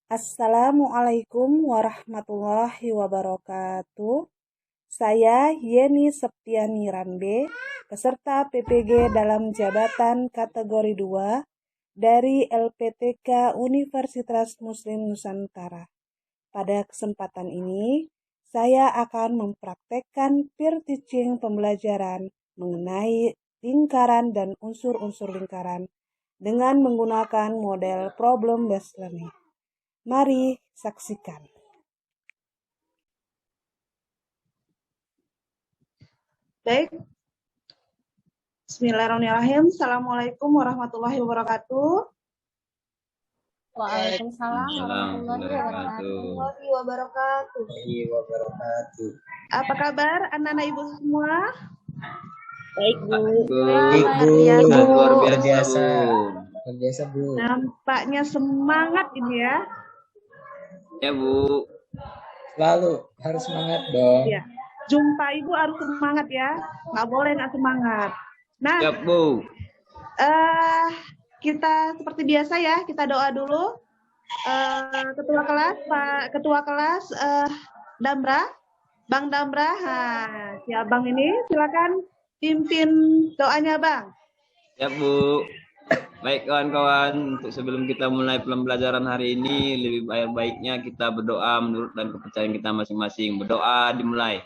Assalamualaikum warahmatullahi wabarakatuh. Saya Yeni Septiani Rambe, peserta PPG dalam jabatan kategori 2 dari LPTK Universitas Muslim Nusantara. Pada kesempatan ini, saya akan mempraktekkan peer teaching pembelajaran mengenai lingkaran dan unsur-unsur lingkaran dengan menggunakan model problem based learning. Mari saksikan. Baik. Bismillahirrahmanirrahim. Assalamualaikum warahmatullahi wabarakatuh. Waalaikumsalam warahmatullahi wabarakatuh. Apa kabar anak-anak ibu semua? Baik, Bu. Baik, Bu. Luar biasa. Luar biasa, Bu. Nampaknya semangat ini ya. Ya, Bu. Selalu harus semangat dong. Ya. Jumpa ibu harus semangat ya. Nggak boleh nggak semangat. Nah, Ya, Bu. kita seperti biasa ya, kita doa dulu. Ketua kelas Damra, Bang Damra. Ya Bang ini silakan pimpin doanya Bang. Ya, Bu. Baik kawan-kawan, untuk sebelum kita mulai pembelajaran hari ini, lebih baiknya kita berdoa menurut dan kepercayaan kita masing-masing. Berdoa dimulai.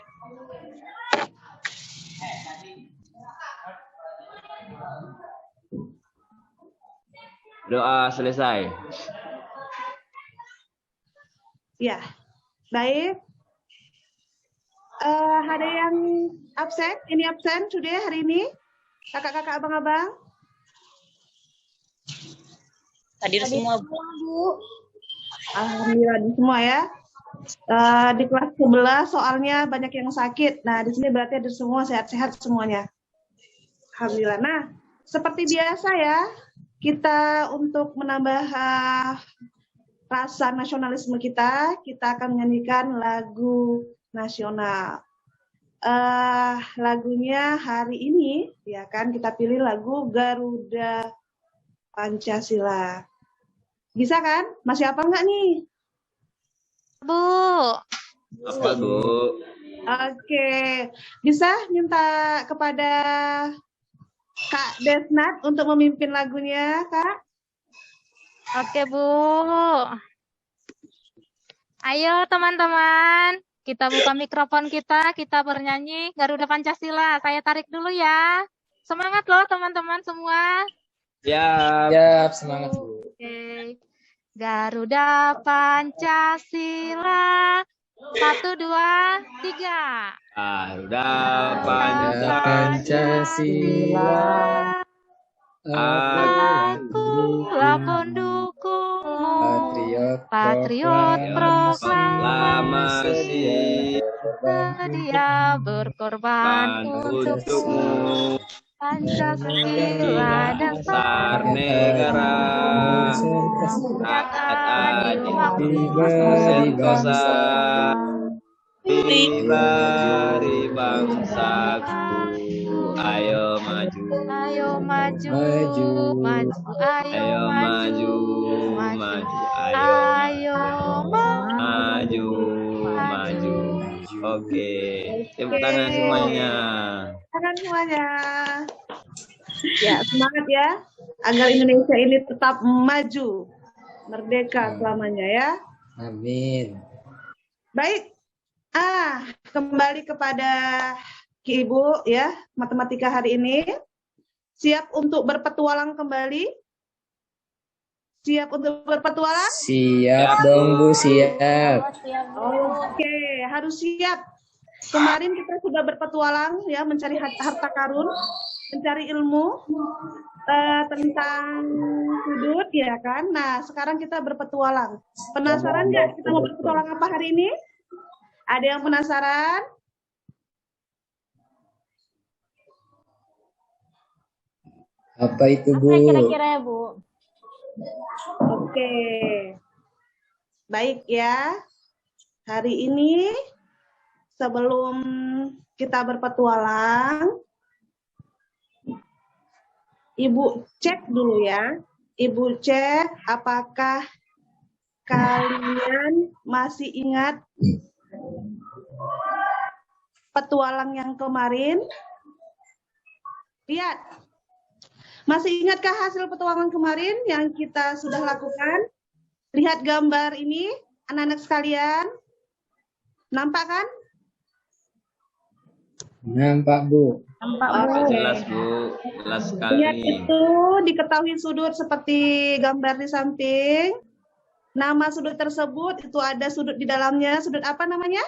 Doa selesai. Ya, baik. Ada yang absen? Ini absen sudah hari ini? Kakak-kakak, abang-abang? Hadir semua, Bu. Alhamdulillah semua ya. Di kelas 11 soalnya banyak yang sakit. Nah, di sini berarti ada semua sehat-sehat semuanya. Alhamdulillah. Nah, seperti biasa ya, kita untuk menambah rasa nasionalisme kita akan menyanyikan lagu nasional. Lagunya hari ini ya kan kita pilih lagu Garuda Pancasila. Bisa kan? Masih apa enggak nih? Bu. Apa, Bu? Oke. Bisa minta kepada Kak Desnat untuk memimpin lagunya, Kak? Oke, Bu. Ayo teman-teman, kita buka mikrofon kita bernyanyi Garuda Pancasila. Saya tarik dulu ya. Semangat loh teman-teman semua. Siap, semangat, Bu. Oke. Garuda Pancasila. 1, 2, 3. Garuda Pancasila. Akulah pendukungmu, patriot proklamasi, sedia berkorban untukmu. Pancasila dasar negara, rakyat adil sentosa, dari bangsaku. Ayo maju, ayo maju, ayo maju, maju. Oke, tepuk tangan semuanya. Ya, semangat ya, agar Indonesia ini tetap maju, merdeka selamanya ya. Amin. Baik, kembali kepada Ki Ibu ya, matematika hari ini. Siap untuk berpetualang kembali? Siap untuk berpetualang? Siap dong, Bu, siap. Oke, harus siap. Kemarin kita sudah berpetualang ya, mencari harta karun, mencari ilmu tentang sudut ya kan. Nah, sekarang kita berpetualang. Penasaran nggak kita mau berpetualang apa hari ini? Ada yang penasaran? Apa itu, Bu? Apa kira-kira ya, Bu? Oke. Baik ya. Hari ini sebelum kita berpetualang, Ibu cek dulu ya. Ibu cek apakah kalian masih ingat petualang yang kemarin? Lihat. Masih ingatkah hasil petualangan kemarin yang kita sudah lakukan? Lihat gambar ini, anak-anak sekalian. Nampak kan? Nampak, Bu. Nampak, Bu. Jelas, Bu. Jelas sekali. Lihat itu, diketahui sudut seperti gambar di samping. Nama sudut tersebut, itu ada sudut di dalamnya. Sudut apa namanya?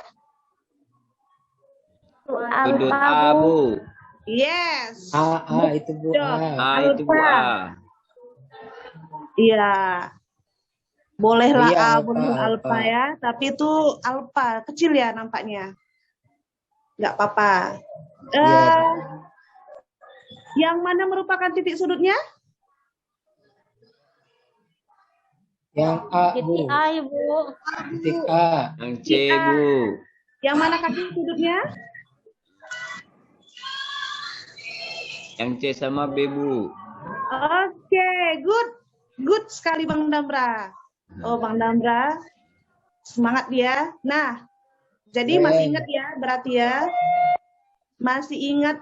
Sudut A, Bu. Yes. Itu, Bu. Itu, Bu. A. Iya. Bolehlah Iya, A, boleh alfa ya. Tapi itu alfa, kecil ya nampaknya. Nggak apa-apa. Yang mana merupakan titik sudutnya? Yang A, Bu. Titik A, ya, Bu. Titik A. Yang C, Bu. Yang mana kaki sudutnya? Yang C sama B, Bu. Oke, good. Good sekali Bang Damra. Oh, Bang Damra. Semangat dia. Nah, jadi masih ingat ya, berarti ya. Masih ingat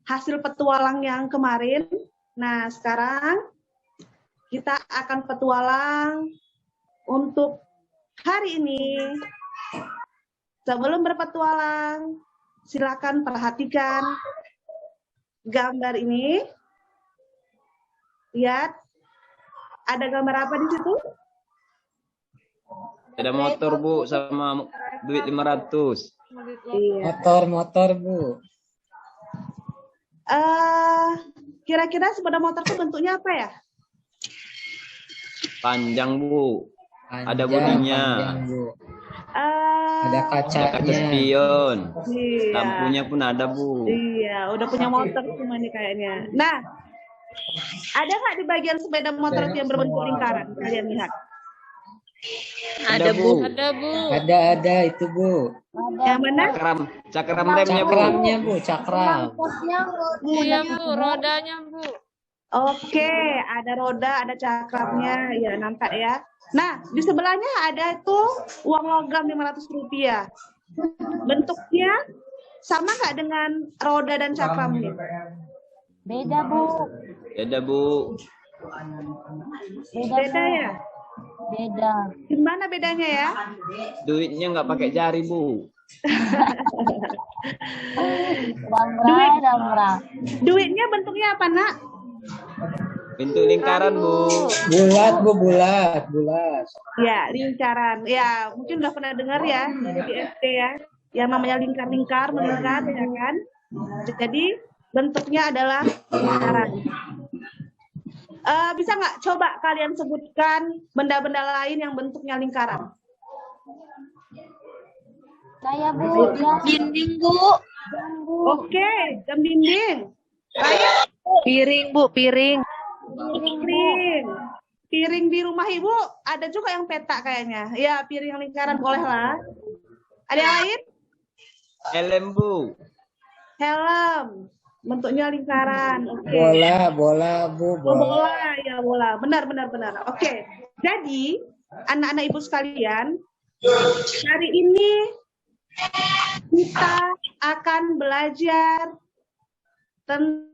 hasil petualang yang kemarin. Nah, sekarang kita akan petualang untuk hari ini. Sebelum berpetualang, silakan perhatikan gambar ini. Lihat, ada gambar apa di situ? Ada motor, Bu, sama duit 500. Iya. Motor, Bu. Kira-kira sepeda motor itu bentuknya apa ya? Panjang, Bu. Ada Panjang, bodinya. panjang, Bu. Ada Ada kacanya. kaca spion. Iya. Lampunya pun ada, Bu. Iya, udah punya motor semua nih kayaknya. Nah, ada nggak di bagian sepeda motor yang berbentuk lingkaran? Kalian lihat. Ada, Bu. Ada, Bu. Ada itu, Bu. Yang mana? Cakram remnya, Bu. Cakramnya, Bu. Cakram. Iya, Bu. Rodanya, Bu. Oke, ada roda, ada cakramnya, ya nampak ya. Nah, di sebelahnya ada itu uang logam Rp500. Bentuknya sama nggak dengan roda dan cakramnya? Beda, Bu. Beda, Bu. Beda ya? Beda. Gimana bedanya ya? Duitnya nggak pakai jari, Bu. Damra. Duitnya bentuknya apa, Nak? Bentuk lingkaran, Bu. Bulat, Bu. Bulat. Ya, lingkaran. Ya, mungkin udah pernah dengar ya di SD ya. Yang namanya lingkar-lingkar, meningkat, ya kan? Jadi bentuknya adalah lingkaran. Bisa nggak coba kalian sebutkan benda-benda lain yang bentuknya lingkaran? Saya, Bu. Dinding, Bu. Oke, jam dinding. Piring, Bu. Piring. Piring di rumah Ibu ada juga yang petak kayaknya. Ya, piring yang lingkaran boleh lah. Ada yang lain? Helm, Bu. Helm. Bentuknya lingkaran. Oke. Bola, Bu. Oh, bola, ya bola. Benar. Oke. Jadi, anak-anak Ibu sekalian, hari ini kita akan belajar tentang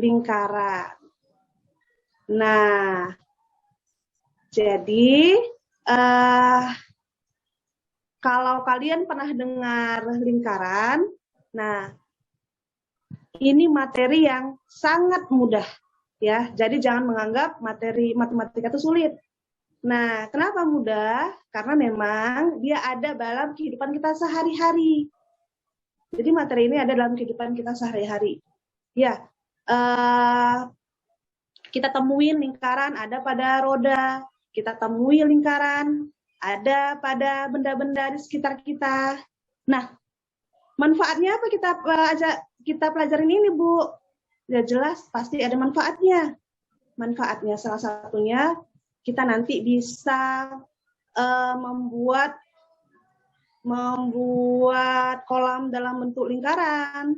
lingkaran. Nah, jadi kalau kalian pernah dengar lingkaran, nah ini materi yang sangat mudah ya. Jadi jangan menganggap materi matematika itu sulit. Nah, kenapa mudah? Karena memang dia ada dalam kehidupan kita sehari-hari. Jadi materi ini ada dalam kehidupan kita sehari-hari. Ya, kita temuin lingkaran ada pada roda, kita temui lingkaran ada pada benda-benda di sekitar kita. Nah, manfaatnya apa kita pelajarin ini, Bu? Ya jelas pasti ada manfaatnya. Manfaatnya salah satunya kita nanti bisa membuat kolam dalam bentuk lingkaran.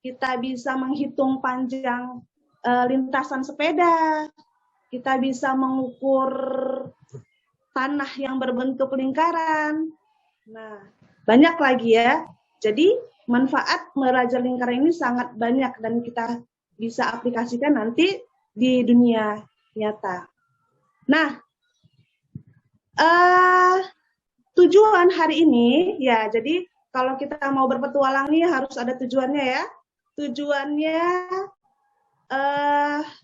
Kita bisa menghitung panjang lintasan sepeda, kita bisa mengukur tanah yang berbentuk lingkaran. Nah, banyak lagi ya. Jadi manfaat belajar lingkaran ini sangat banyak dan kita bisa aplikasikan nanti di dunia nyata. Nah, tujuan hari ini ya, jadi kalau kita mau berpetualang nih harus ada tujuannya ya. Tujuannya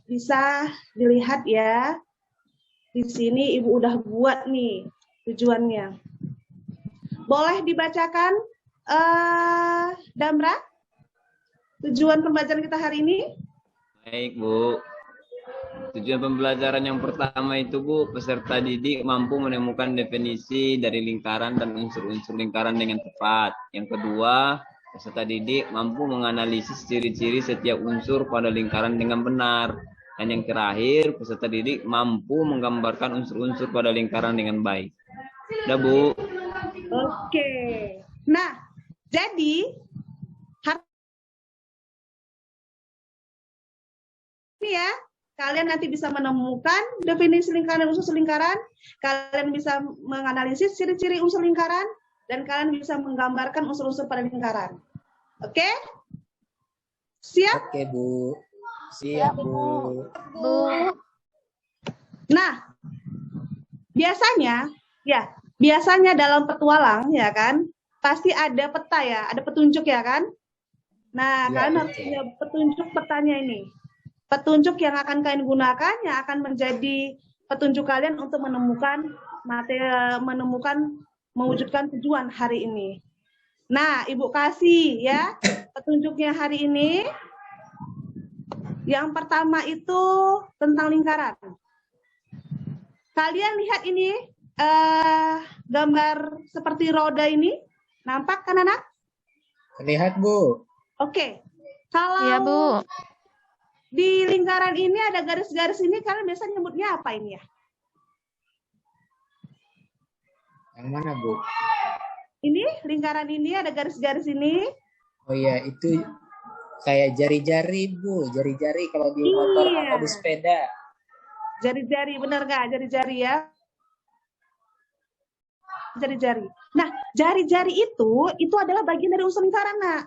bisa dilihat ya. Di sini Ibu udah buat nih tujuannya. Boleh dibacakan, Damra? Tujuan pembelajaran kita hari ini? Baik, Bu. Tujuan pembelajaran yang pertama itu, Bu, peserta didik mampu menemukan definisi dari lingkaran dan unsur-unsur lingkaran dengan tepat. Yang kedua, peserta didik mampu menganalisis ciri-ciri setiap unsur pada lingkaran dengan benar. Dan yang terakhir, peserta didik mampu menggambarkan unsur-unsur pada lingkaran dengan baik. Udah, Bu. Oke. Nah, jadi ini ya, kalian nanti bisa menemukan definisi lingkaran dan unsur lingkaran, kalian bisa menganalisis ciri-ciri unsur lingkaran, dan kalian bisa menggambarkan unsur-unsur pada lingkaran. Oke? Siap? Oke, Bu. Siap, Bu. Nah, biasanya dalam petualang ya kan, pasti ada peta ya, ada petunjuk ya kan? Nah, Ya, kalian harus punya petunjuk petanya ini. Petunjuk yang akan kalian gunakan, yang akan menjadi petunjuk kalian untuk menemukan mewujudkan tujuan hari ini. Nah, Ibu kasih ya petunjuknya hari ini. Yang pertama itu tentang lingkaran. Kalian lihat ini gambar seperti roda ini, nampak kan anak? Lihat, Bu. Oke. Kalau Iya, Bu. di lingkaran ini ada garis-garis ini, kalian biasanya nyebutnya apa ini ya? Yang mana, Bu? Ini lingkaran ini ada garis-garis ini. Oh iya, itu kayak jari-jari, Bu. Jari-jari kalau di motor Iya. atau di sepeda. Jari-jari, benar nggak? Jari-jari ya. Jari-jari. Nah, jari-jari itu adalah bagian dari unsur lingkaran, Nak.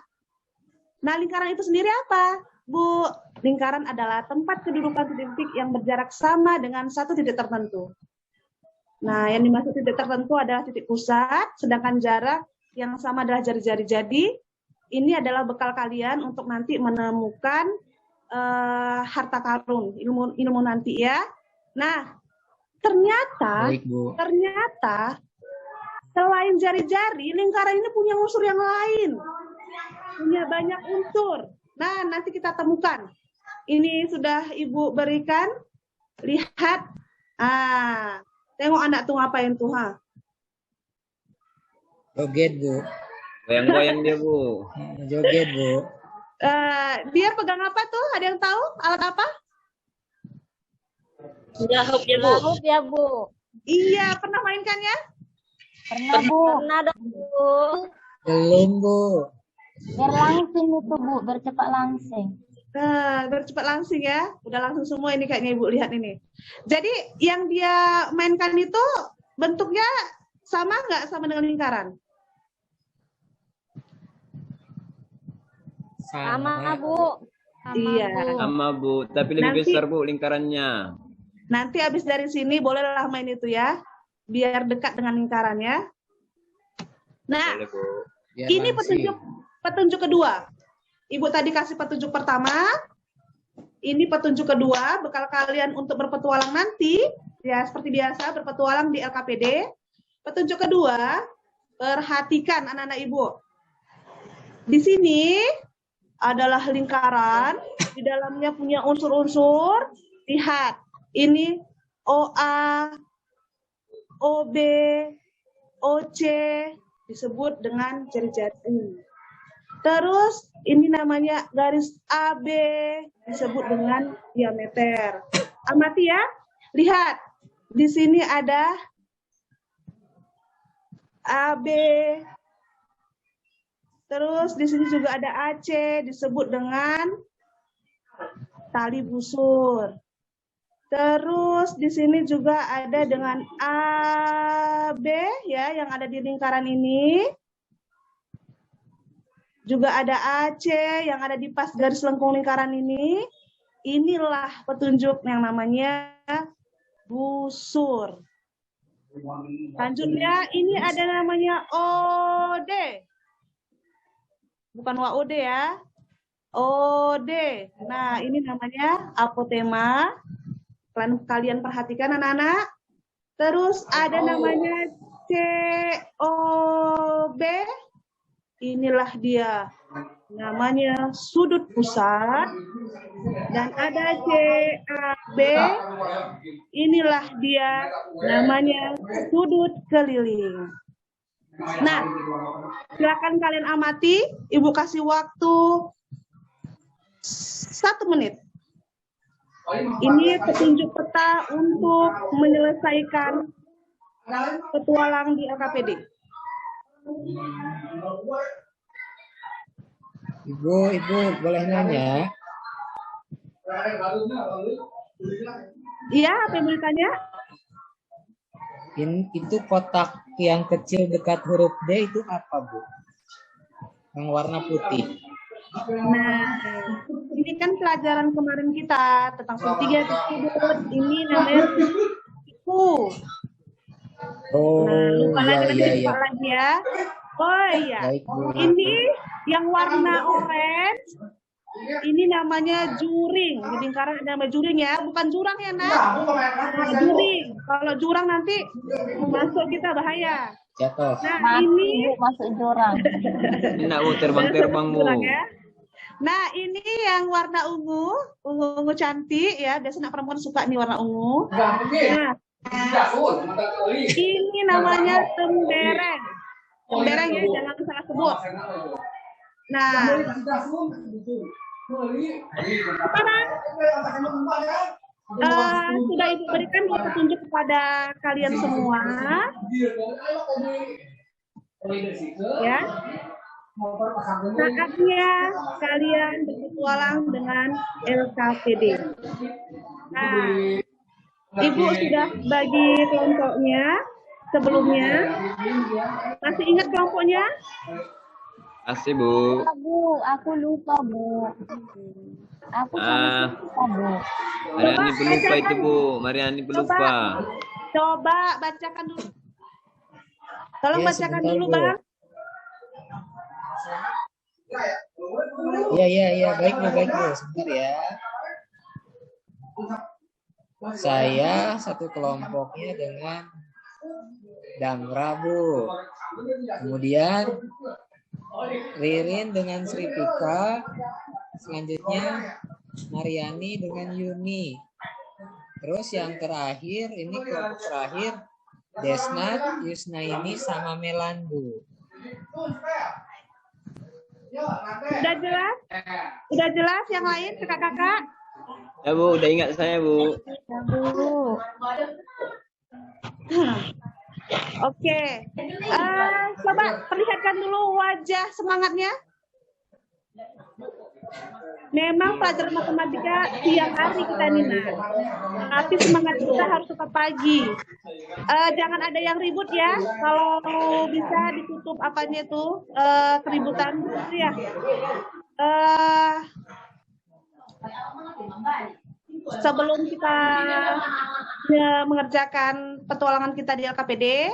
Nah, lingkaran itu sendiri apa, Bu? Lingkaran adalah tempat kedudukan titik yang berjarak sama dengan satu titik tertentu. Nah, yang dimaksud titik tertentu adalah titik pusat, sedangkan jarak yang sama adalah jari-jari. Jadi, ini adalah bekal kalian untuk nanti menemukan harta karun, ilmu nanti ya. Nah, ternyata Baik, Bu. selain jari-jari, lingkaran ini punya unsur yang lain. Punya banyak unsur. Nah, nanti kita temukan. Ini sudah Ibu berikan. Lihat. Tengok anak tuh ngapain tuh, ha? Joget, Bu. Goyang-goyang dia, Bu. Joget, Bu. Dia pegang apa tuh? Ada yang tahu? Alat apa? Hula-hoop ya, Bu. Hula-hoop ya, Bu. Iya, pernah mainkan ya? Pernah, Bu. Pernah dong, Bu. Belum, Bu. Berlangsing itu, Bu. Bercepat langsing. Bercepat langsing ya. Udah langsung semua ini kayaknya Ibu lihat ini. Jadi yang dia mainkan itu bentuknya sama nggak sama dengan lingkaran? Sama, Bu. Iya. Sama, Bu. Tapi lebih Nanti- besar, Bu, lingkarannya. Nanti habis dari sini bolehlah main itu ya. Biar dekat dengan lingkaran ya. Nah, Boleh, Bu. Biar ini langsing. petunjuk kedua. Ibu tadi kasih petunjuk pertama. Ini petunjuk kedua, bekal kalian untuk berpetualang nanti. Ya, seperti biasa berpetualang di LKPD. Petunjuk kedua, perhatikan anak-anak Ibu. Di sini adalah lingkaran, di dalamnya punya unsur-unsur. Lihat, ini OA, OB, OC disebut dengan jari-jari. Terus ini namanya garis AB disebut dengan diameter. Amati ya. Lihat, di sini ada AB. Terus di sini juga ada AC disebut dengan tali busur. Terus di sini juga ada dengan AB ya yang ada di lingkaran ini. Juga ada AC yang ada di pas garis lengkung lingkaran ini. Inilah petunjuk yang namanya busur. Selanjutnya ini ada namanya OD. Bukan WOD ya. OD. Nah, ini namanya apotema. Kalian perhatikan anak-anak. Terus ada namanya COB. Inilah dia. Namanya sudut pusat. Dan ada CAB. Inilah dia. Namanya sudut keliling. Nah, silakan kalian amati. Ibu kasih waktu 1 menit. Ini petunjuk peta untuk menyelesaikan petualang di LKPD. Ibu boleh nanya? Iya, apa yang mau ditanya? Itu kotak yang kecil dekat huruf D itu apa, Bu? Yang warna putih. Nah, ini kan pelajaran kemarin kita tentang segitiga tersebut. Ini namanya siku. Oh, Nah, lupa lagi iya. lagi ya. Oh iya, Baik, Bu. ini yang warna orange. Ini namanya juring. Di lingkaran ada nama juring ya, bukan jurang ya nak. Nah, juring. Kalau jurang nanti masuk kita bahaya. Jatuh. Nah ini masuk jurang. Enak Bu, terbang-terbang Bu. jurang ya. Nah ini yang warna ungu cantik ya. Biasanya perempuan suka nih warna ungu. Nah ini namanya tembereng. Tembereng ya, jangan salah sebut. Nah, sekarang sudah Ibu berikan petunjuk kepada kalian semua. Ya. Saatnya kalian berpetualang dengan LKPD. Nah, Ibu sudah bagi kelompoknya sebelumnya. Masih ingat kelompoknya? Asih Bu. Bu, aku lupa Bu. Aku lupa Bu. Mariani pelupa itu Bu. Mariani pelupa. Coba bacakan dulu. Tolong Ya, bacakan sebentar, dulu Bu. Bang. Iya, baik Bu. Sebentar ya. Saya satu kelompoknya dengan Damra, Bu. Kemudian Ririn dengan Sri Pika. Selanjutnya Mariani dengan Yuni. Terus yang terakhir, ini kelompok terakhir Desnat, Yusnaini sama Melan, Bu. Sudah jelas? Sudah jelas yang lain kakak-kakak? Ya Bu, udah ingat saya Bu. Ya, Bu. Oke. Coba perlihatkan dulu wajah semangatnya. Memang pelajaran matematika siang hari kita nih, Nak. Tapi semangat kita harus tetap pagi. Jangan ada yang ribut ya. Kalau bisa ditutup apanya itu keributan gitu ya. Sebelum kita mengerjakan petualangan kita di LKPD,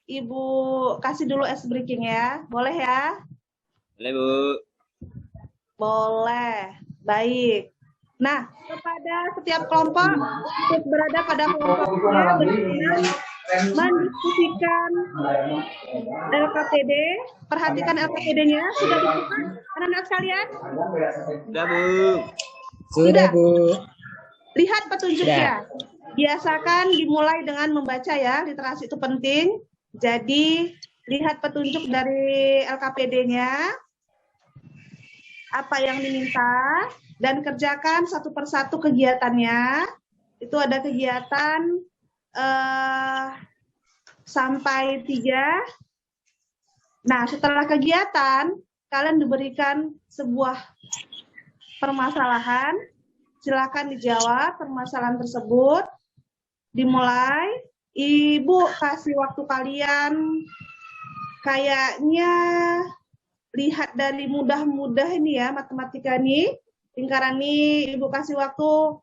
Ibu kasih dulu ice breaking ya. Boleh ya? Boleh Bu. Boleh, baik. Nah, kepada setiap kelompok untuk berada pada kelompoknya benar mendiskusikan LKPD. Perhatikan LKPD-nya sudah disiapkan anak-anak sekalian? Sudah Bu. Sudah, Bu. Lihat petunjuknya. Biasakan dimulai dengan membaca ya, literasi itu penting. Jadi lihat petunjuk dari LKPD-nya. Apa yang diminta dan kerjakan satu persatu kegiatannya. Itu ada kegiatan sampai 3. Nah, setelah kegiatan kalian diberikan sebuah permasalahan. silakan dijawab permasalahan tersebut. Dimulai. Ibu kasih waktu kalian, kayaknya lihat dari mudah-mudah ini ya, matematika nih. Lingkaran ini Ibu kasih waktu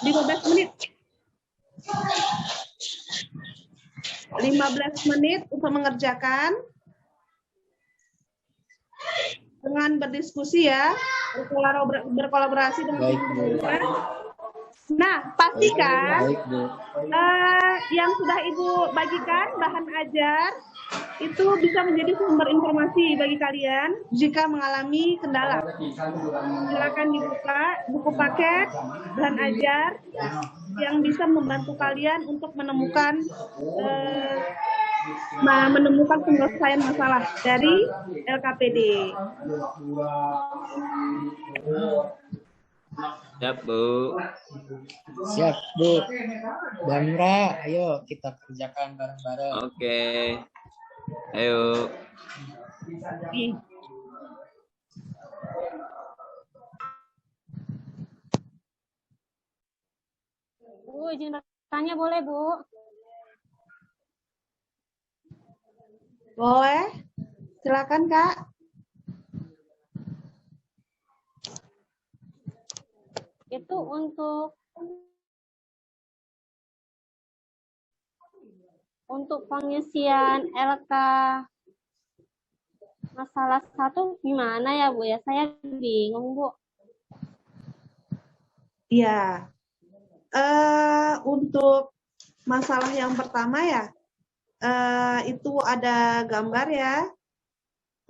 15 menit. 15 menit untuk mengerjakan. Dengan berdiskusi ya, berkolaborasi dengan teman-teman. Nah, pastikan Baik, Bu. yang sudah Ibu bagikan bahan ajar itu bisa menjadi sumber informasi bagi kalian jika mengalami kendala. Silakan dibuka buku paket bahan ajar yang bisa membantu kalian untuk menemukan penyelesaian masalah dari LKPD. Siap, Bu. Siap, Bu. Bamra, ayo kita kerjakan bareng-bareng. Oke. Ayo. Bu, izin bertanya boleh, Bu? Boleh? Silakan, Kak. Itu untuk pengisian LK masalah 1 gimana ya, Bu ya? Saya bingung, Bu. Iya. Untuk masalah yang pertama ya, itu ada gambar ya.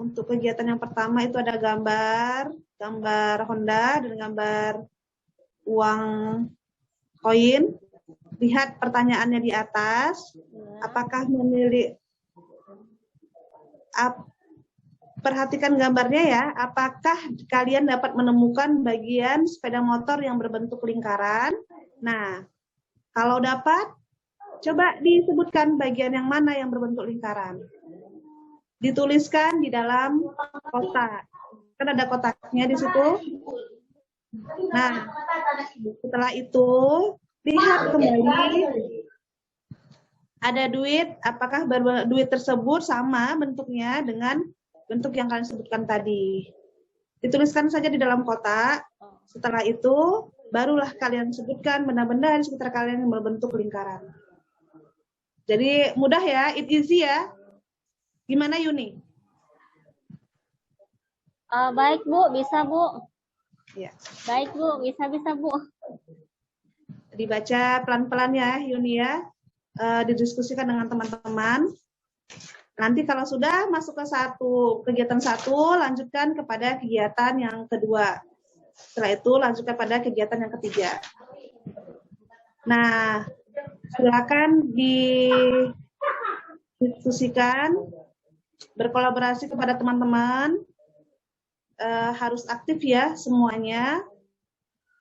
Untuk kegiatan yang pertama itu ada gambar Honda dan gambar uang koin. Lihat pertanyaannya di atas. Apakah perhatikan gambarnya ya. Apakah kalian dapat menemukan bagian sepeda motor yang berbentuk lingkaran? Nah, kalau dapat, coba disebutkan bagian yang mana yang berbentuk lingkaran. Dituliskan di dalam kotak. Kan ada kotaknya di situ. Nah, setelah itu lihat kembali ada duit. Apakah duit tersebut sama bentuknya dengan bentuk yang kalian sebutkan tadi? Dituliskan saja di dalam kotak. Setelah itu barulah kalian sebutkan benda-benda di sekitar kalian yang berbentuk lingkaran. Jadi mudah ya, it easy ya. Gimana Yuni? Baik, Bu, bisa, Bu. Ya. Baik, Bu, bisa, Bu. Dibaca pelan-pelan ya Yuni ya. Didiskusikan dengan teman-teman. Nanti kalau sudah masuk ke kegiatan 1, lanjutkan kepada kegiatan yang kedua. Setelah itu lanjutkan pada kegiatan yang ketiga. Nah, silakan didiskusikan, berkolaborasi kepada teman-teman. Harus aktif ya semuanya.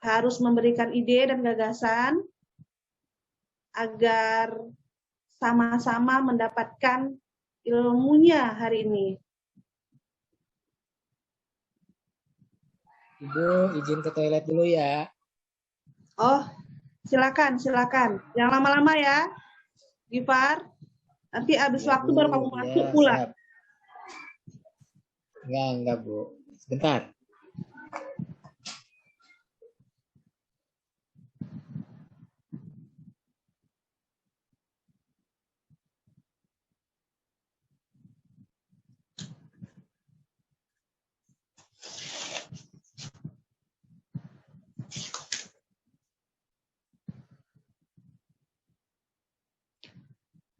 Harus memberikan ide dan gagasan agar sama-sama mendapatkan ilmunya hari ini. Ibu, izin ke toilet dulu ya. Oh, silakan. Jangan lama-lama ya, Gifar. Nanti habis waktu baru kamu masuk pulang. Enggak, Bu. Sebentar.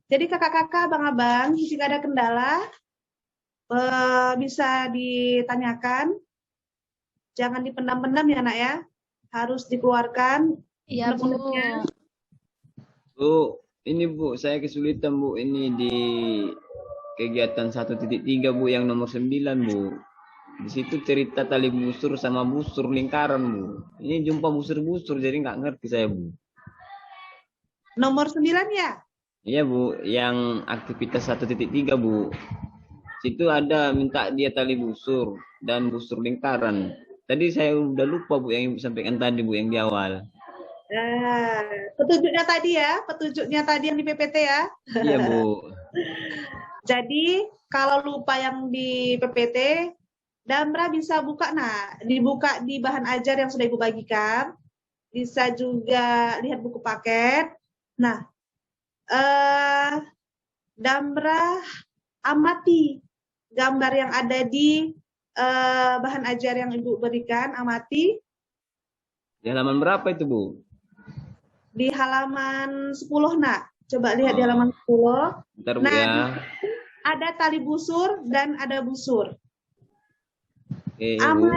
Jadi kakak-kakak, abang-abang, jika ada kendala, bisa ditanyakan. Jangan dipendam-pendam ya, nak ya. Harus dikeluarkan. Iya, Bu. Bu, ini Bu, saya kesulitan Bu, ini di kegiatan 1.3 Bu, yang nomor 9 Bu. Di situ cerita tali busur sama busur lingkaran Bu. Ini jumpa busur-busur, jadi nggak ngerti saya Bu. Nomor 9 ya? Iya Bu, yang aktivitas 1.3 Bu. Situ ada minta dia tali busur dan busur lingkaran. tadi saya udah lupa Bu yang Ibu sampaikan tadi Bu yang di awal. Petunjuknya tadi yang di PPT ya. Iya Bu. Jadi kalau lupa yang di PPT, Damra bisa buka, dibuka di bahan ajar yang sudah Ibu bagikan. Bisa juga lihat buku paket. Nah, Damra amati gambar yang ada di bahan ajar yang Ibu berikan, amati. Di halaman berapa itu Bu? Di halaman 10, Nak. Coba lihat di halaman 10. Bentar Bu ya. Ada tali busur dan ada busur. Oke, ya, Bu.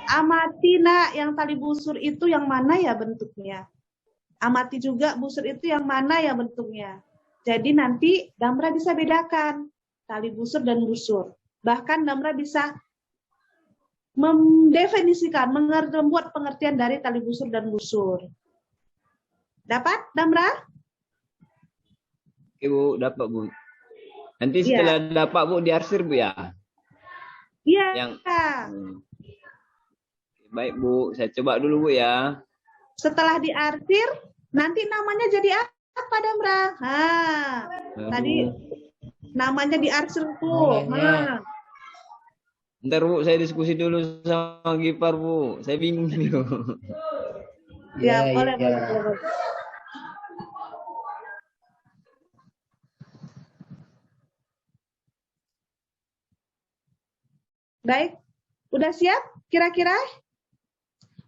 Amati, Nak, yang tali busur itu yang mana ya bentuknya? Amati juga busur itu yang mana ya bentuknya? Jadi nanti Damra bisa bedakan tali busur dan busur. Bahkan Damra bisa mendefinisikan, membuat pengertian dari tali busur dan busur. Dapat, Damra? Oke Bu, dapat Bu. Nanti setelah dapat Bu diarsir Bu ya? Iya. Baik Bu, saya coba dulu Bu ya. Setelah diarsir, nanti namanya jadi apa Damra? Tadi namanya diarsir tuh. Ntar Bu, saya diskusi dulu sama Gipar Bu. Saya bingung nih Bu. Ya, boleh. Baik, udah siap kira-kira?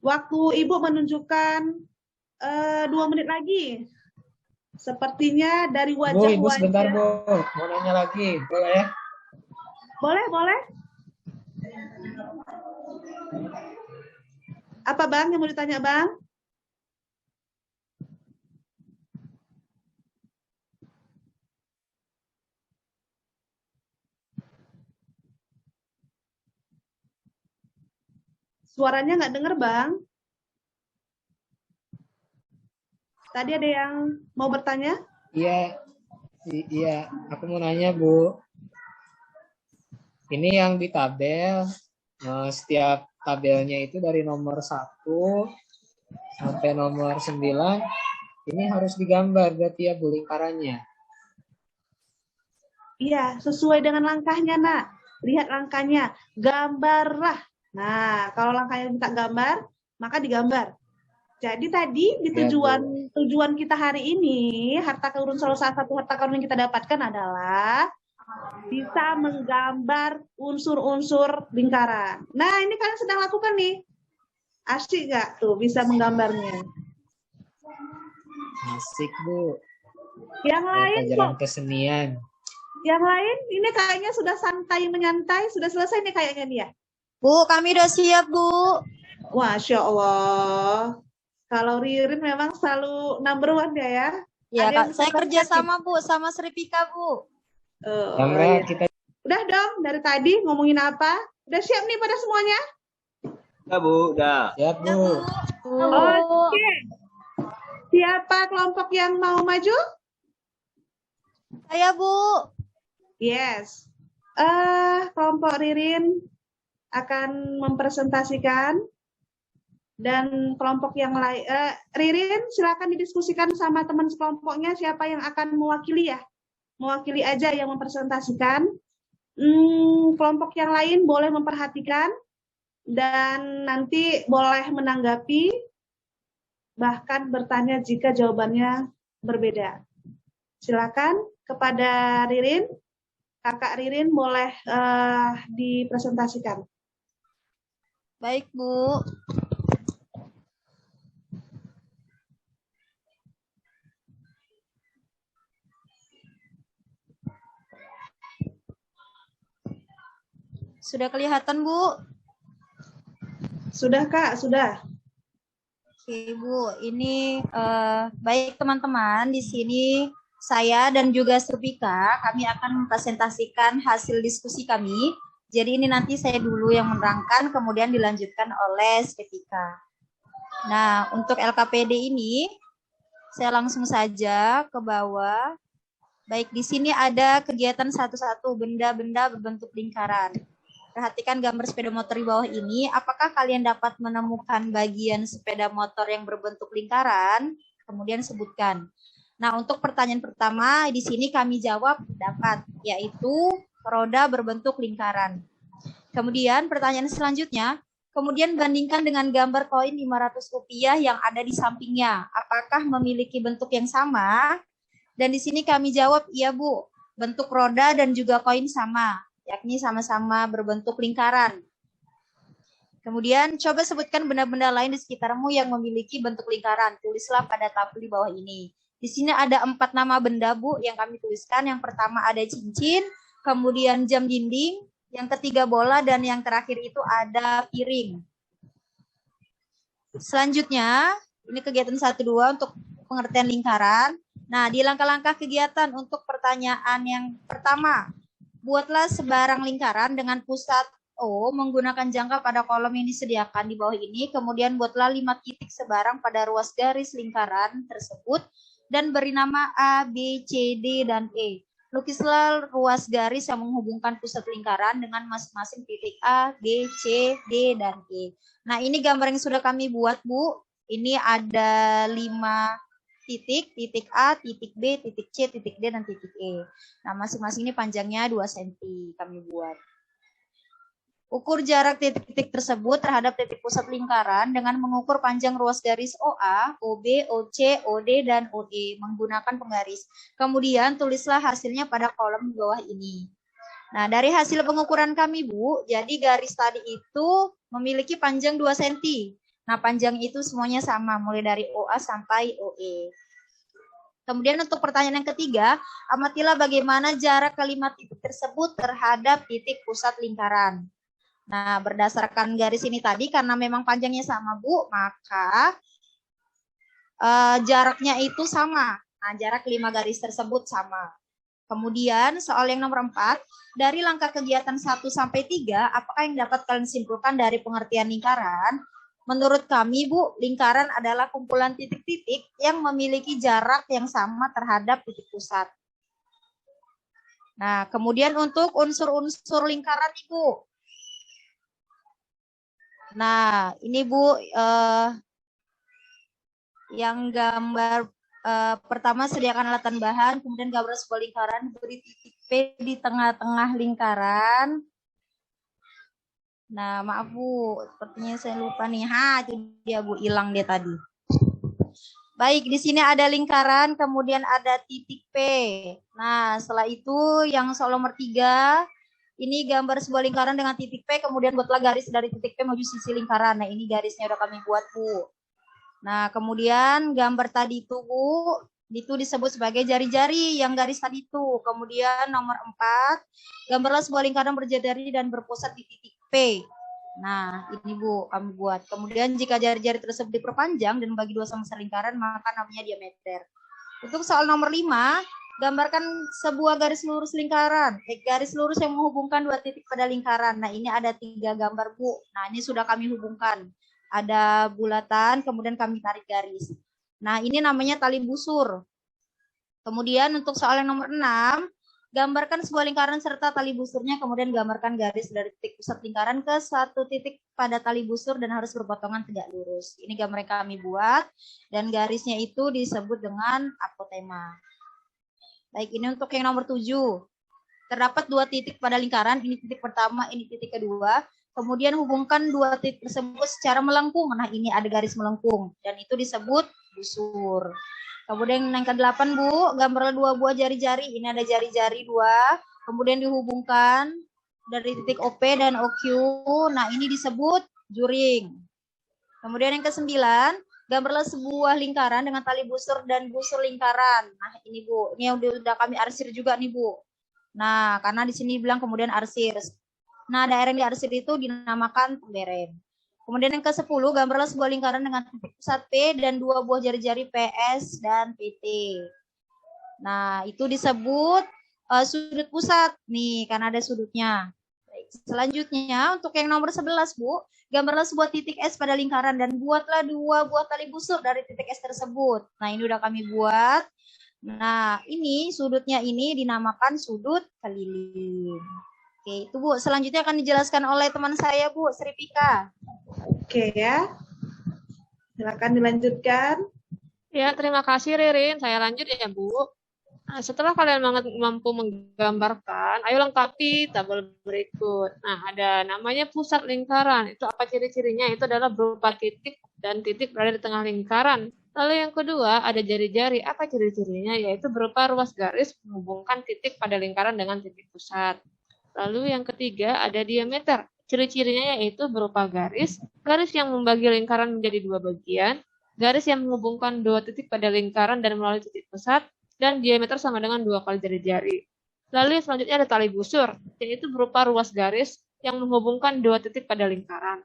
Waktu Ibu menunjukkan 2 menit lagi. Sepertinya dari wajah-wajah. Bu, Ibu sebentar Bu, mau nanya lagi, boleh ya? Boleh. Apa Bang yang mau ditanya Bang? Suaranya nggak dengar, Bang. Tadi ada yang mau bertanya? Iya, aku mau nanya, Bu. Ini yang di tabel, setiap tabelnya itu dari nomor 1 sampai nomor 9, ini harus digambar berarti ya Bu lingkarannya. Iya, sesuai dengan langkahnya, Nak. Lihat langkahnya, gambarlah. Nah, kalau langkahnya minta gambar, maka digambar. Jadi tadi di tujuan kita hari ini, harta karun salah satu harta karun yang kita dapatkan adalah bisa menggambar unsur-unsur lingkaran. Nah, ini kalian sedang lakukan nih. Asik nggak tuh bisa menggambarnya? Asik, Bu. Yang lain pelajaran kesenian. Yang lain ini kayaknya sudah santai menyantai, sudah selesai nih kayaknya nih ya. Bu, kami udah siap, Bu. Masya Allah. Kalau Ririn memang selalu number 1 ya. Ya, Kak. Saya kerja sama, Bu, sama Sripika, Bu. Kita... Udah dong, dari tadi ngomongin apa? Udah siap nih pada semuanya? Udah Bu, udah. Siap Bu. Oke. Siapa kelompok yang mau maju? Saya, Bu. Yes. Kelompok Ririn akan mempresentasikan dan kelompok yang lain. Ririn, silakan didiskusikan sama teman sekelompoknya siapa yang akan mewakili ya. Mewakili aja yang mempresentasikan. Kelompok yang lain boleh memperhatikan dan nanti boleh menanggapi, bahkan bertanya jika jawabannya berbeda. Silakan kepada Ririn, Kakak Ririn boleh dipresentasikan. Baik, Bu. Sudah kelihatan, Bu? Sudah, Kak, sudah. Oke, Bu. Ini baik teman-teman, di sini saya dan juga Sripika, kami akan mempresentasikan hasil diskusi kami. Jadi ini nanti saya dulu yang menerangkan, kemudian dilanjutkan oleh Sripika. Nah, untuk LKPD ini, saya langsung saja ke bawah. Baik, di sini ada kegiatan 1-1, benda-benda berbentuk lingkaran. perhatikan gambar sepeda motor di bawah ini. Apakah kalian dapat menemukan bagian sepeda motor yang berbentuk lingkaran? Kemudian sebutkan. Nah, untuk pertanyaan pertama di sini kami jawab dapat, yaitu roda berbentuk lingkaran. Kemudian pertanyaan selanjutnya, kemudian bandingkan dengan gambar koin Rp500 yang ada di sampingnya. Apakah memiliki bentuk yang sama? Dan di sini kami jawab, iya Bu, bentuk roda dan juga koin sama, yakni sama-sama berbentuk lingkaran. Kemudian coba sebutkan benda-benda lain di sekitarmu yang memiliki bentuk lingkaran. Tulislah pada tabel di bawah ini. Di sini ada 4 nama benda Bu yang kami tuliskan. Yang pertama ada cincin, kemudian jam dinding, yang ketiga bola, dan yang terakhir itu ada piring. Selanjutnya, ini kegiatan 1-2 untuk pengertian lingkaran. Nah, di langkah-langkah kegiatan untuk pertanyaan yang pertama, buatlah sebarang lingkaran dengan pusat O menggunakan jangka pada kolom yang disediakan di bawah ini. Kemudian buatlah 5 titik sebarang pada ruas garis lingkaran tersebut dan beri nama A, B, C, D, dan E. Lukislah ruas garis yang menghubungkan pusat lingkaran dengan masing-masing titik A, B, C, D, dan E. Nah, ini gambar yang sudah kami buat, Bu. Ini ada 5 titik, titik A, titik B, titik C, titik D, dan titik E. Nah, masing-masing ini panjangnya 2 cm kami buat. Ukur jarak titik-titik tersebut terhadap titik pusat lingkaran dengan mengukur panjang ruas garis OA, OB, OC, OD, dan OE menggunakan penggaris. Kemudian tulislah hasilnya pada kolom di bawah ini. Nah, dari hasil pengukuran kami, Bu, jadi garis tadi itu memiliki panjang 2 cm. Nah, panjang itu semuanya sama, mulai dari OA sampai OE. Kemudian untuk pertanyaan yang ketiga, amatilah bagaimana jarak kelima titik tersebut terhadap titik pusat lingkaran. Nah, berdasarkan garis ini tadi, karena memang panjangnya sama, Bu, maka jaraknya itu sama. Nah, jarak 5 garis tersebut sama. Kemudian, soal yang nomor 4, dari langkah kegiatan 1-3, apakah yang dapat kalian simpulkan dari pengertian lingkaran? Menurut kami, Bu, lingkaran adalah kumpulan titik-titik yang memiliki jarak yang sama terhadap titik pusat. Nah, kemudian untuk unsur-unsur lingkaran, Ibu. Nah, ini Bu, yang gambar pertama sediakan alatan bahan, kemudian gambar sebuah lingkaran, beri titik P di tengah-tengah lingkaran. Nah, maaf Bu, sepertinya saya lupa nih. Itu dia Bu, hilang dia tadi. Baik, di sini ada lingkaran, kemudian ada titik P. Nah, setelah itu yang soal nomor 3, ini gambar sebuah lingkaran dengan titik P, kemudian buatlah garis dari titik P menuju sisi lingkaran. Nah, ini garisnya udah kami buat, Bu. Nah, kemudian gambar tadi itu, Bu, itu disebut sebagai jari-jari yang garis tadi itu. Kemudian nomor 4, gambarlah sebuah lingkaran berjari dan berpusat di titik P. Nah, ini Bu, kami buat. Kemudian jika jari-jari tersebut diperpanjang dan bagi 2 sama selingkaran, maka namanya diameter. Untuk soal nomor 5, gambarkan sebuah garis lurus lingkaran. Garis lurus yang menghubungkan 2 titik pada lingkaran. Nah, ini ada 3 gambar, Bu. Nah, ini sudah kami hubungkan. Ada bulatan, kemudian kami tarik garis. Nah, ini namanya tali busur. Kemudian untuk soal yang nomor 6, gambarkan sebuah lingkaran serta tali busurnya, kemudian gambarkan garis dari titik pusat lingkaran ke 1 titik pada tali busur dan harus berpotongan tegak lurus. Ini gambar yang kami buat, dan garisnya itu disebut dengan apotema. Baik, ini untuk yang nomor 7. Terdapat 2 titik pada lingkaran, ini titik pertama, ini titik kedua. Kemudian hubungkan 2 titik tersebut secara melengkung. Nah, ini ada garis melengkung, dan itu disebut busur. Kemudian yang ke-8, Bu, gambarlah 2 buah jari-jari. Ini ada jari-jari 2, kemudian dihubungkan dari titik OP dan OQ. Nah, ini disebut juring. Kemudian yang ke-9, gambarlah sebuah lingkaran dengan tali busur dan busur lingkaran. Nah, ini Bu, ini yang udah kami arsir juga nih, Bu. Nah, karena di sini bilang kemudian arsir. Nah, daerah yang diarsir itu dinamakan pemberem. Kemudian yang ke-10, gambarlah sebuah lingkaran dengan titik pusat P dan 2 buah jari-jari PS dan PT. Nah, itu disebut sudut pusat nih, karena ada sudutnya. Baik, selanjutnya untuk yang nomor 11, Bu, gambarlah sebuah titik S pada lingkaran dan buatlah 2 buah tali busur dari titik S tersebut. Nah, ini udah kami buat. Nah, ini sudutnya ini dinamakan sudut keliling. Oke, itu Bu. Selanjutnya akan dijelaskan oleh teman saya Bu, Sri Pika. Oke ya. Silakan dilanjutkan. Ya, terima kasih Ririn. Saya lanjut ya, Bu. Nah, setelah kalian mampu menggambarkan, ayo lengkapi tabel berikut. Nah, ada namanya pusat lingkaran. Itu apa ciri-cirinya? Itu adalah berupa titik dan titik berada di tengah lingkaran. Lalu yang kedua, ada jari-jari. Apa ciri-cirinya? Yaitu berupa ruas garis menghubungkan titik pada lingkaran dengan titik pusat. Lalu yang ketiga, ada diameter. Ciri-cirinya yaitu berupa garis yang membagi lingkaran menjadi dua bagian, garis yang menghubungkan dua titik pada lingkaran dan melalui titik pusat, dan diameter sama dengan 2 kali jari-jari. Lalu selanjutnya ada tali busur, yaitu berupa ruas garis yang menghubungkan dua titik pada lingkaran.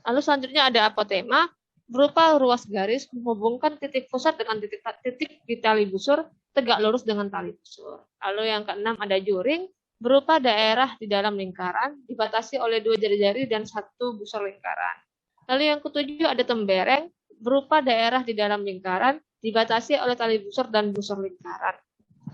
Lalu selanjutnya ada apotema, berupa ruas garis menghubungkan titik pusat dengan titik di tali busur, tegak lurus dengan tali busur. Lalu yang keenam ada juring, berupa daerah di dalam lingkaran, dibatasi oleh 2 jari-jari dan 1 busur lingkaran. Lalu yang ketujuh ada tembereng, berupa daerah di dalam lingkaran, dibatasi oleh tali busur dan busur lingkaran.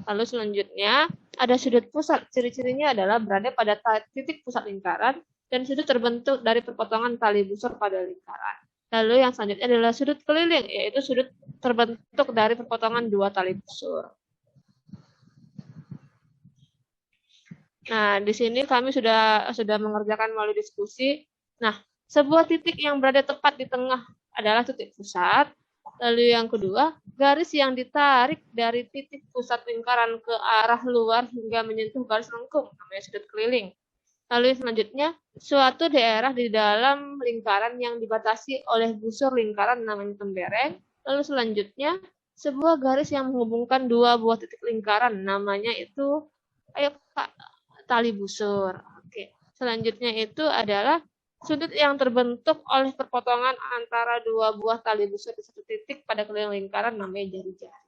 Lalu selanjutnya ada sudut pusat. Ciri-cirinya adalah berada pada titik pusat lingkaran dan sudut terbentuk dari perpotongan tali busur pada lingkaran. Lalu yang selanjutnya adalah sudut keliling, yaitu sudut terbentuk dari perpotongan 2 tali busur. Nah, di sini kami sudah mengerjakan melalui diskusi. Nah, sebuah titik yang berada tepat di tengah adalah titik pusat. Lalu yang kedua, garis yang ditarik dari titik pusat lingkaran ke arah luar hingga menyentuh garis lengkung, namanya sudut keliling. Lalu selanjutnya, suatu daerah di dalam lingkaran yang dibatasi oleh busur lingkaran, namanya tembereng. Lalu selanjutnya, sebuah garis yang menghubungkan 2 buah titik lingkaran, namanya itu, tali busur. Oke. Selanjutnya itu adalah sudut yang terbentuk oleh perpotongan antara 2 buah tali busur di satu titik pada keliling lingkaran, namanya jari-jari.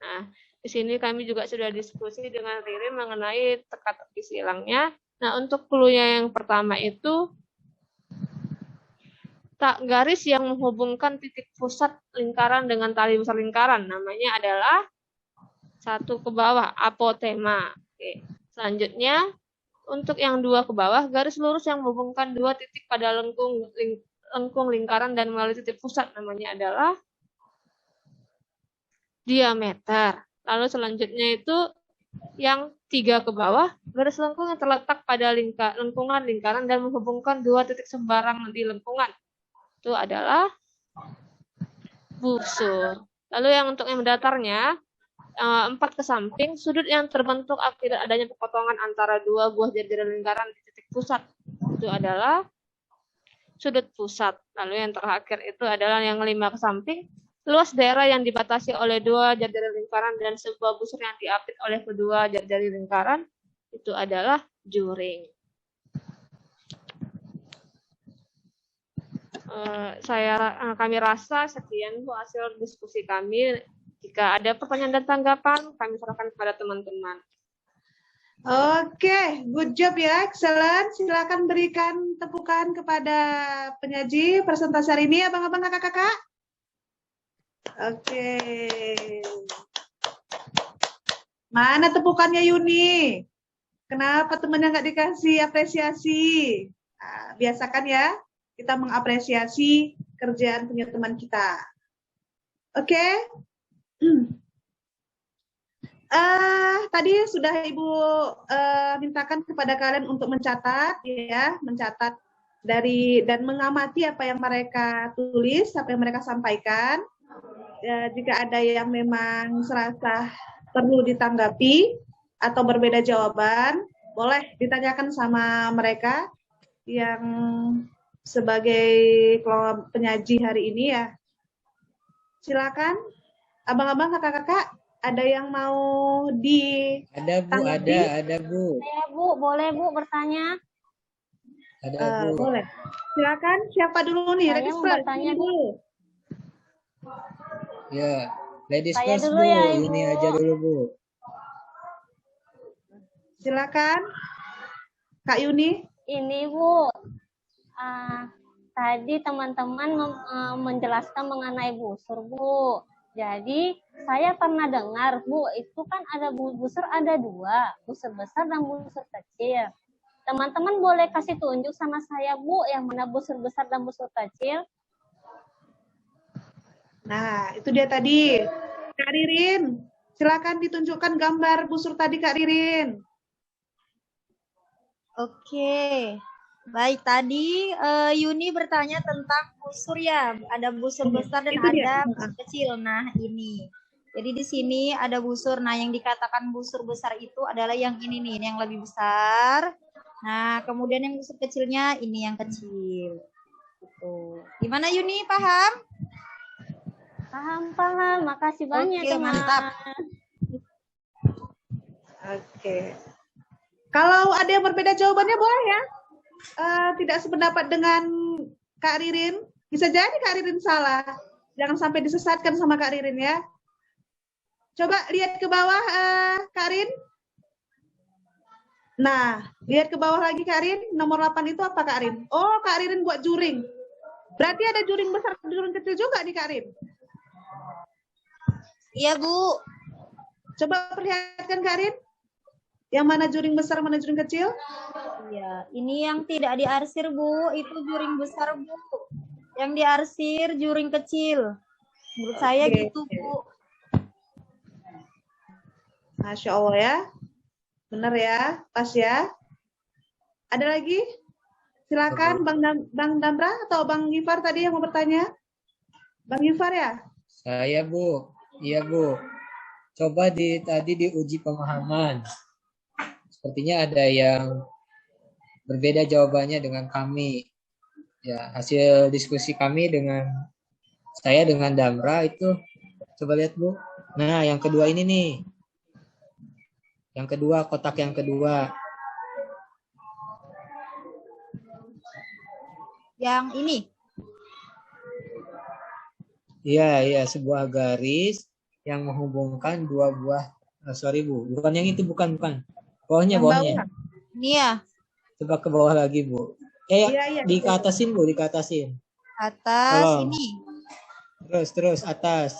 Nah, di sini kami juga sudah diskusi dengan Ririn mengenai teka-teki silangnya. Nah, untuk clue-nya yang pertama itu garis yang menghubungkan titik pusat lingkaran dengan tali besar lingkaran, namanya adalah 1 ke bawah, apotema. Oke. Selanjutnya, untuk yang 2 ke bawah, garis lurus yang menghubungkan 2 titik pada lengkung lingkaran dan melalui titik pusat, namanya adalah diameter. Lalu selanjutnya itu yang 3 ke bawah, garis lengkung yang terletak pada lengkungan lingkaran dan menghubungkan 2 titik sembarang di lengkungan. Itu adalah busur. Lalu yang untuk yang datarnya, 4 ke samping, sudut yang terbentuk akibat adanya perpotongan antara 2 buah jari-jari lingkaran di titik pusat. Itu adalah sudut pusat. Lalu yang terakhir itu adalah yang 5 ke samping, luas daerah yang dibatasi oleh 2 jari-jari lingkaran dan sebuah busur yang diapit oleh kedua jari-jari lingkaran. Itu adalah juring. Kami rasa sekian Bu hasil diskusi kami. Jika ada pertanyaan dan tanggapan, kami serahkan kepada teman-teman. Oke, good job ya, excellent. Silakan berikan tepukan kepada penyaji presentasi hari ini, abang-abang, kakak-kakak. Oke. Mana tepukannya Yuni? Kenapa temannya nggak dikasih apresiasi? Nah, biasakan ya, kita mengapresiasi kerjaan punya teman kita. Oke. Tadi sudah Ibu mintakan kepada kalian untuk mencatat, ya, mencatat dari dan mengamati apa yang mereka tulis, apa yang mereka sampaikan. Jika ada yang memang serasa perlu ditanggapi atau berbeda jawaban, boleh ditanyakan sama mereka yang sebagai penyaji hari ini ya. Silakan. Abang-abang, kakak-kakak, ada yang mau Ada Bu, ada Bu. Saya Bu, boleh Bu bertanya? Ada Bu. Boleh. Silakan. Siapa dulu nih? Saya Ladies mau first. bertanya, Ini dulu. Ya, ladies Saya first dulu Bu. ya, Ibu. Ini aja dulu Bu. Silakan. Kak Yuni. Ini Bu, tadi teman-teman menjelaskan mengenai busur Bu. Jadi saya pernah dengar, Bu, itu kan ada busur ada 2, busur besar dan busur kecil. Teman-teman boleh kasih tunjuk sama saya, Bu, yang mana busur besar dan busur kecil? Nah, itu dia tadi. Kak Ririn, silakan ditunjukkan gambar busur tadi, Kak Ririn. Oke. Baik, tadi Yuni bertanya tentang busur ya. Ada busur besar dan Itu dia. ada busur kecil. Nah, ini. Jadi di sini ada busur. Nah, yang dikatakan busur besar itu adalah yang ini nih, ini yang lebih besar. Nah, kemudian yang busur kecilnya ini yang kecil. Gitu. Gimana Yuni, paham? Paham. Makasih banyak, Oke, teman. mantap. Oke. Kalau ada yang berbeda jawabannya boleh ya. Tidak sependapat dengan Kak Ririn. Bisa jadi Kak Ririn salah. Jangan sampai disesatkan sama Kak Ririn ya. Coba lihat ke bawah Kak Rin. Nah, lihat ke bawah lagi Kak Rin. Nomor 8 itu apa Kak Rin? Oh, Kak Ririn buat juring. Berarti ada juring besar, juring kecil juga nih Kak Rin. Iya, Bu. Coba perlihatkan Kak Rin. Yang mana juring besar, mana juring kecil? Iya, ini yang tidak diarsir, Bu. Itu juring besar, Bu. Yang diarsir juring kecil. Menurut saya gitu, Bu. Masya Allah ya. Benar ya, pas ya. Ada lagi? Silakan Bang Damra atau Bang Gifar tadi yang mau bertanya. Bang Gifar ya? Saya, Bu. Iya, Bu. Coba tadi diuji pemahaman. Sepertinya ada yang berbeda jawabannya dengan kami. Ya, hasil diskusi kami dengan saya dengan Damra itu coba lihat, Bu. Nah, yang kedua ini nih. Yang kedua, kotak yang kedua. Yang ini. Iya, sebuah garis yang menghubungkan dua buah. Sorry, Bu. Bukan yang itu, bukan. Bawahnya. Ini ya. Coba ke bawah lagi, Bu. Iya, dikatasin, Bu, dikatasin. Atas. Tolong. Ini. Terus atas.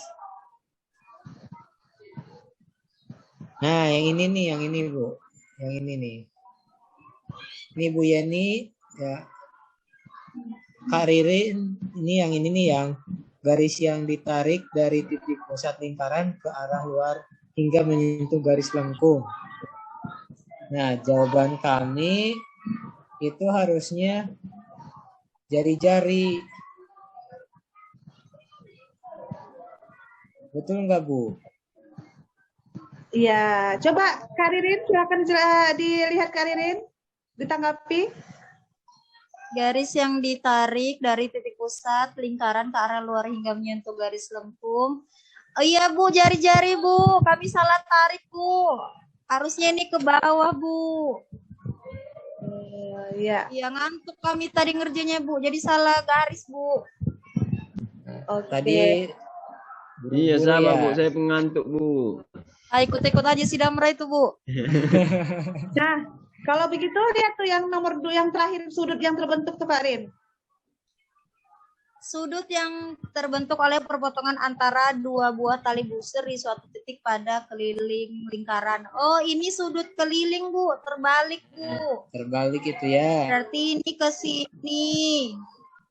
Nah, yang ini, Bu. Yang ini nih. Ini Bu Yeni, ya. Kak Ririn, ini yang garis yang ditarik dari titik pusat lingkaran ke arah luar hingga menyentuh garis lengkung. Nah, jawaban kami itu harusnya jari-jari. Betul nggak, Bu? Iya, coba Kak Ririn, silakan dilihat Kak Ririn, ditanggapi. Garis yang ditarik dari titik pusat lingkaran ke arah luar hingga menyentuh garis lengkung. Oh iya, Bu, jari-jari, Bu. Kami salah tarik, Bu. Harusnya ini ke bawah, Bu. Iya. Iya, ngantuk kami tadi ngerjainnya, Bu. Jadi salah garis, Bu. Tadi Iya sama Bu, saya pengantuk Bu. Ikut-ikut aja si Damra itu, Bu. Nah, kalau begitu lihat tuh yang nomor 2 yang terakhir sudut yang terbentuk tuh Kak Rin. Sudut yang terbentuk oleh perpotongan antara dua buah tali busur di suatu titik pada keliling lingkaran. Oh, ini sudut keliling, Bu. Terbalik, Bu. Terbalik itu ya. Berarti ini ke sini.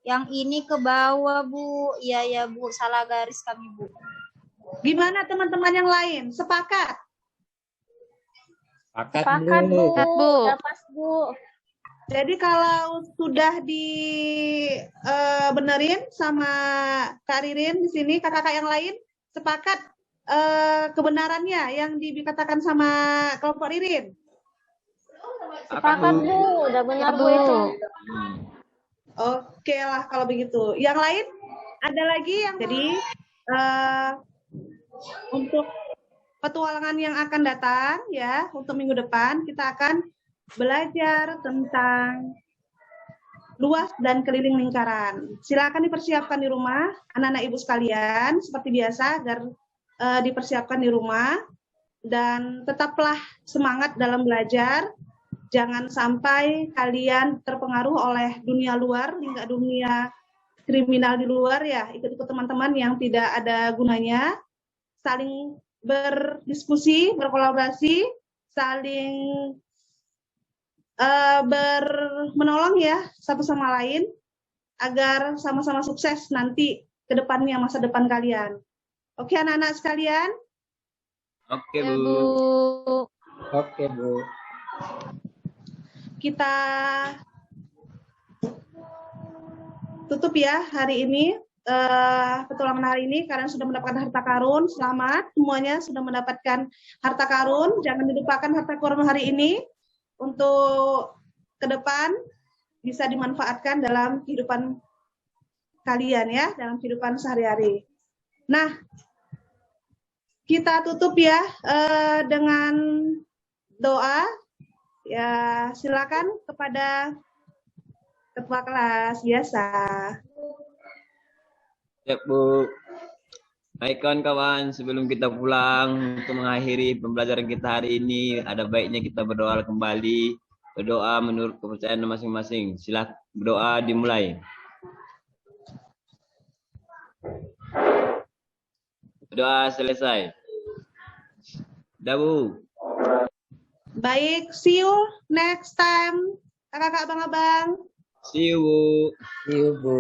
Yang ini ke bawah, Bu. Iya, Bu. Salah garis kami, Bu. Gimana teman-teman yang lain? Sepakat? Sepakat, Bu. Udah pas, Bu. Jadi kalau sudah dibenerin sama Kak Ririn di sini, kakak-kakak yang lain sepakat kebenarannya yang dikatakan sama kelompok Ririn? Sepakat, Bu. Udah benar, Bu, itu. Oke lah kalau begitu. Yang lain ada lagi yang jadi untuk petualangan yang akan datang ya, untuk minggu depan kita akan belajar tentang luas dan keliling lingkaran. Silakan dipersiapkan di rumah, anak-anak ibu sekalian, seperti biasa agar dipersiapkan di rumah dan tetaplah semangat dalam belajar. Jangan sampai kalian terpengaruh oleh dunia luar hingga dunia kriminal di luar ya, ikut-ikut teman-teman yang tidak ada gunanya. saling berdiskusi, berkolaborasi, saling menolong ya satu sama lain agar sama-sama sukses nanti ke depannya, masa depan kalian. Oke anak-anak sekalian? Oke, Ya, Bu. Bu. Oke, Bu. Kita tutup ya hari ini, petualangan hari ini. Kalian sudah mendapatkan harta karun, selamat semuanya sudah mendapatkan harta karun. Jangan dilupakan harta karun hari ini untuk ke depan bisa dimanfaatkan dalam kehidupan kalian ya, dalam kehidupan sehari-hari. Nah, kita tutup ya dengan doa. Ya, silakan kepada ketua kelas biasa. Siap, Bu. Baik kawan-kawan, sebelum kita pulang untuk mengakhiri pembelajaran kita hari ini, ada baiknya kita berdoa kembali. Berdoa menurut kepercayaan masing-masing. Silakan berdoa dimulai. Berdoa selesai. Dah, Bu. Baik, see you next time, kakak-kakak, abang-abang. See you, Bu. See you, Bu.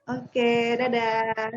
Oke, dadah.